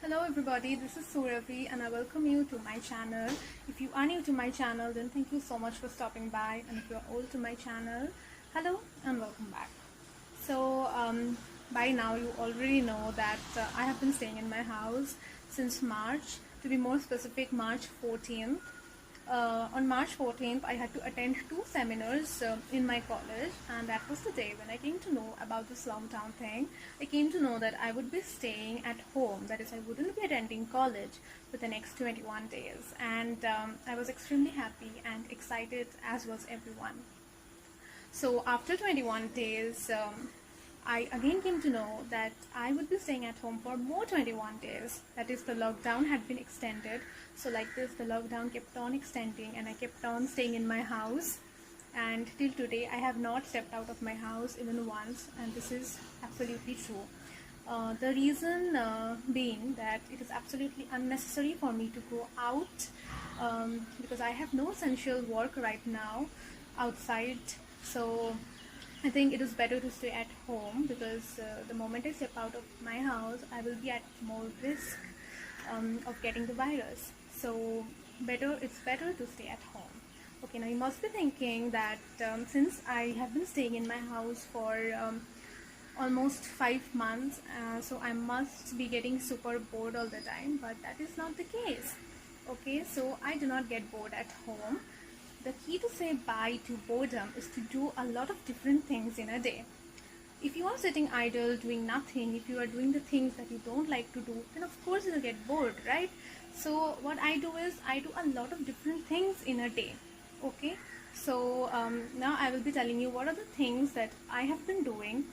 Hello everybody, this is Surabhi and I welcome you to my channel. If you are new to my channel, then thank you so much for stopping by, and if you are old to my channel, hello and welcome back. By now you already know that I have been staying in my house since March, to be more specific, March 14th. On March 14th, I had to attend two seminars in my college, and that was the day when I came to know about this lockdown thing. I came to know that I would be staying at home, that is, I wouldn't be attending college for the next 21 days, and I was extremely happy and excited, as was everyone. So after 21 days, I again came to know that I would be staying at home for more 21 days. That is, the lockdown had been extended. So like this, the lockdown kept on extending and I kept on staying in my house. And till today, I have not stepped out of my house even once, and this is absolutely true. The reason being that it is absolutely unnecessary for me to go out because I have no essential work right now outside. So I think it is better to stay at home because the moment I step out of my house, I will be at more risk of getting the virus. So it's better to stay at home. Okay, now you must be thinking that since I have been staying in my house for almost 5 months, so I must be getting super bored all the time, but that is not the case. Okay, so I do not get bored at home. The key to say bye to boredom is to do a lot of different things in a day. If you are sitting idle doing nothing, if you are doing the things that you don't like to do, then of course you'll get bored, right? So what I do is I do a lot of different things in a day. Okay, so now I will be telling you what are the things that I have been doing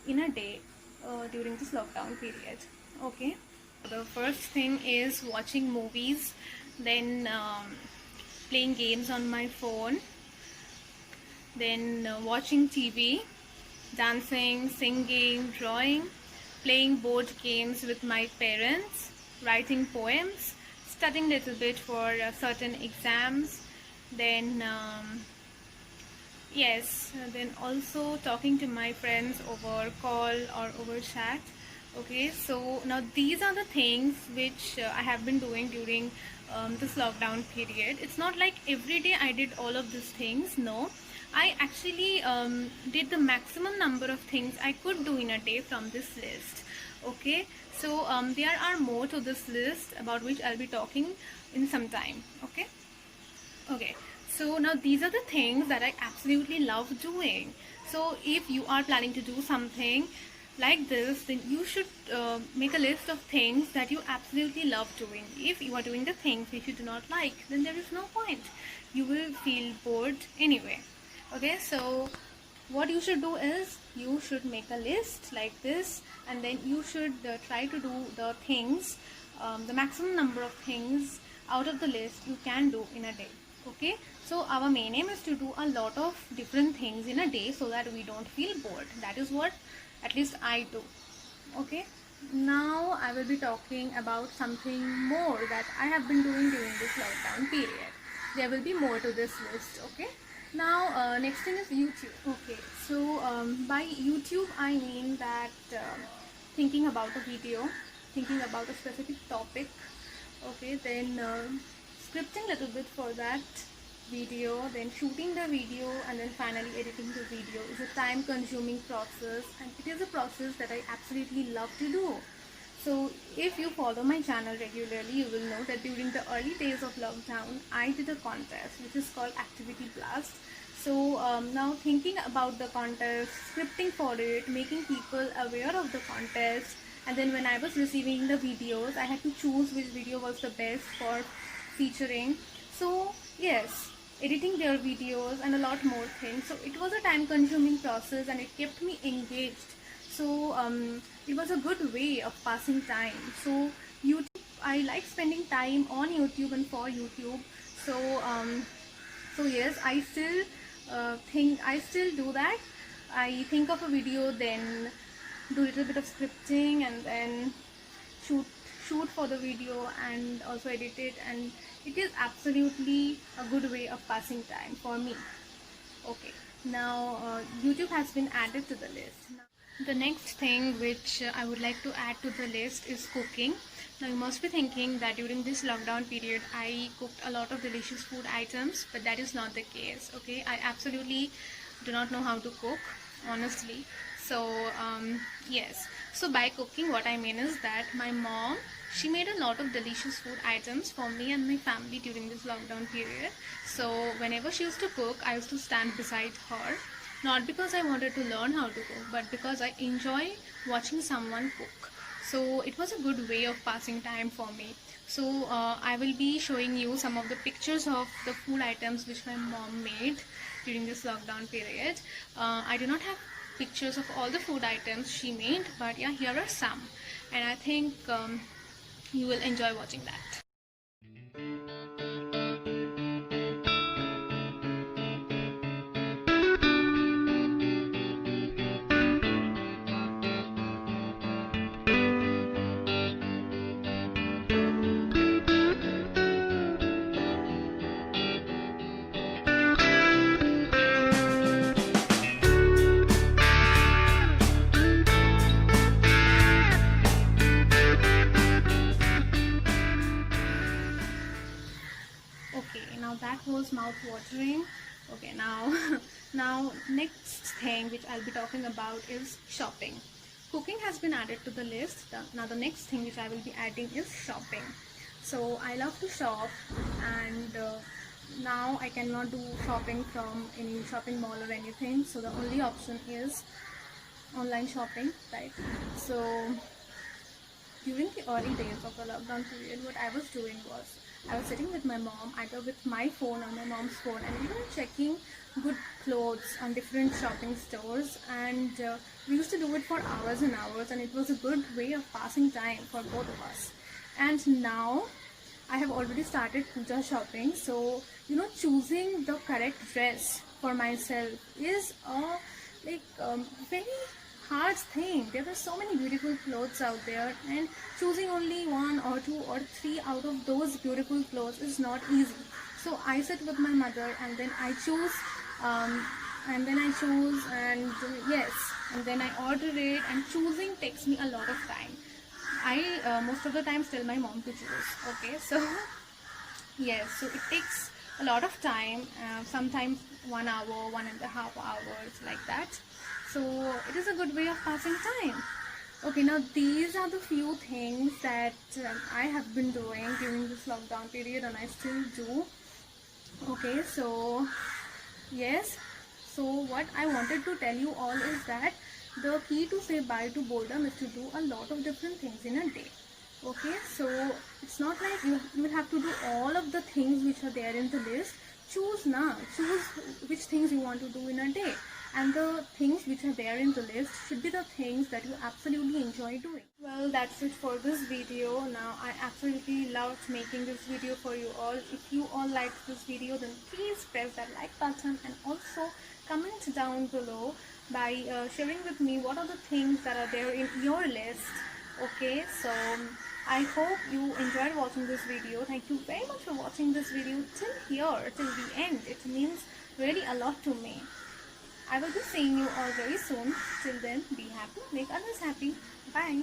in a day during this lockdown period. Okay, the first thing is watching movies, then playing games on my phone, then watching TV, dancing, singing, drawing, playing board games with my parents, writing poems, studying a little bit for certain exams, then then also talking to my friends over call or over chat. Okay, so now these are the things which I have been doing during this lockdown period. It's not like every day I did all of these things. No, I actually did the maximum number of things I could do in a day from this list. Okay, so there are more to this list about which I'll be talking in some time. Okay, so now these are the things that I absolutely love doing. So if you are planning to do something like this, then you should make a list of things that you absolutely love doing. If you are doing the things which you do not like, then there is no point. You will feel bored anyway. Okay, so what you should do is you should make a list like this, and then you should try to do the things, the maximum number of things out of the list you can do in a day. Okay, so our main aim is to do a lot of different things in a day so that we don't feel bored. That is what at least I do. Okay, now I will be talking about something more that I have been doing during this lockdown period. There will be more to this list. Okay, now next thing is YouTube. Okay, so by YouTube I mean that thinking about a video, thinking about a specific topic. Okay, then scripting a little bit for that video, then shooting the video, and then finally editing the video is a time consuming process, and it is a process that I absolutely love to do. So if you follow my channel regularly, you will know that during the early days of lockdown I did a contest which is called Activity Blast. So now thinking about the contest, scripting for it, making people aware of the contest, and then when I was receiving the videos, I had to choose which video was the best for featuring. So yes, editing their videos and a lot more things. So it was a time consuming process and it kept me engaged. So it was a good way of passing time. So YouTube, I like spending time on YouTube and for YouTube. So yes, I still I still do that. I think of a video, then do a little bit of scripting, and then shoot for the video and also edit it, and it is absolutely a good way of passing time for me. Okay, now YouTube has been added to the list. The next thing which I would like to add to the list is cooking. Now you must be thinking that during this lockdown period I cooked a lot of delicious food items, but that is not the case. Okay, I absolutely do not know how to cook, honestly. So yes, so by cooking what I mean is that my mom, she made a lot of delicious food items for me and my family during this lockdown period. So whenever she used to cook, I used to stand beside her, not because I wanted to learn how to cook, but because I enjoy watching someone cook. So it was a good way of passing time for me. So I will be showing you some of the pictures of the food items which my mom made during this lockdown period. I do not have pictures of all the food items she made, but yeah, here are some, and I think you will enjoy watching that. Okay, now that was mouth watering. Okay, now now next thing which I'll be talking about is shopping. Cooking has been added to the list. Now the next thing which I will be adding is shopping. So I love to shop, and now I cannot do shopping from any shopping mall or anything, so the only option is online shopping, right? So during the early days of the lockdown period, what I was doing was I was sitting with my mom, either with my phone or my mom's phone, and we were checking good clothes on different shopping stores, and we used to do it for hours and hours, and it was a good way of passing time for both of us. And now I have already started puja shopping, so choosing the correct dress for myself is a very hard thing. There are so many beautiful clothes out there, and choosing only one or two or three out of those beautiful clothes is not easy. So I sit with my mother, and then I choose, and yes, and then I order it, and choosing takes me a lot of time. I most of the time tell my mom to choose. Okay, so yes, so it takes a lot of time, sometimes 1 hour, 1.5 hours, like that. So it is a good way of passing time. Okay, now these are the few things that I have been doing during this lockdown period, and I still do. Okay, so yes, so what I wanted to tell you all is that the key to say bye to boredom is to do a lot of different things in a day. Okay, so it's not like you will have to do all of the things which are there in the list. Choose now, choose which things you want to do in a day, and the things which are there in the list should be the things that you absolutely enjoy doing. Well, that's it for this video. Now I absolutely loved making this video for you all. If you all liked this video, then please press that like button, and also comment down below by sharing with me what are the things that are there in your list. Okay, so I hope you enjoyed watching this video. Thank you very much for watching this video till here, till the end. It means really a lot to me. I will be seeing you all very soon. Till then, be happy, make others happy. Bye.